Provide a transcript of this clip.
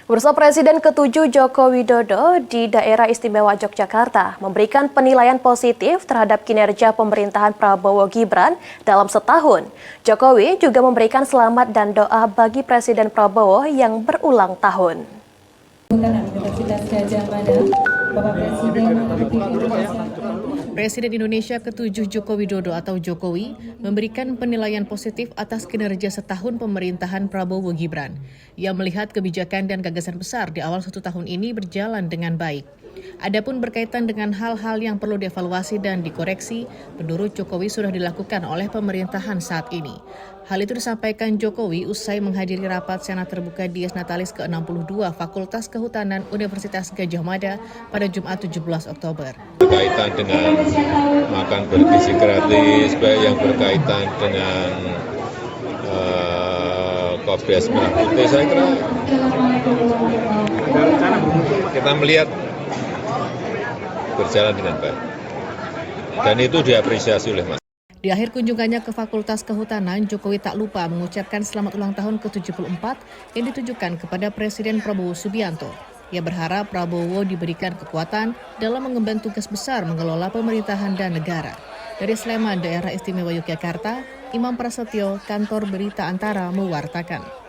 Bursa Presiden ke-7 Joko Widodo di Daerah Istimewa Yogyakarta memberikan penilaian positif terhadap kinerja pemerintahan Prabowo Gibran dalam setahun. Jokowi juga memberikan selamat dan doa bagi Presiden Prabowo yang berulang tahun. Presiden Indonesia ke-7 Joko Widodo atau Jokowi memberikan penilaian positif atas kinerja setahun pemerintahan Prabowo Gibran. Ia melihat kebijakan dan gagasan besar di awal 1 tahun ini berjalan dengan baik. Adapun berkaitan dengan hal-hal yang perlu dievaluasi dan dikoreksi, menurut Jokowi sudah dilakukan oleh pemerintahan saat ini. Hal itu disampaikan Jokowi usai menghadiri rapat Senat terbuka Dies Natalis ke-62 Fakultas Kehutanan Universitas Gadjah Mada pada Jumat 17 Oktober. Berkaitan dengan makan bergizi gratis, baik yang berkaitan dengan kopias merah putih, saya kira kita melihat berjalan dengan baik. Dan itu diapresiasi oleh masyarakat. Di akhir kunjungannya ke Fakultas Kehutanan, Jokowi tak lupa mengucapkan selamat ulang tahun ke-74 yang ditujukan kepada Presiden Prabowo Subianto. Ia berharap Prabowo diberikan kekuatan dalam mengemban tugas besar mengelola pemerintahan dan negara. Dari Sleman, Daerah Istimewa Yogyakarta, Imam Prasetyo, Kantor Berita Antara mewartakan.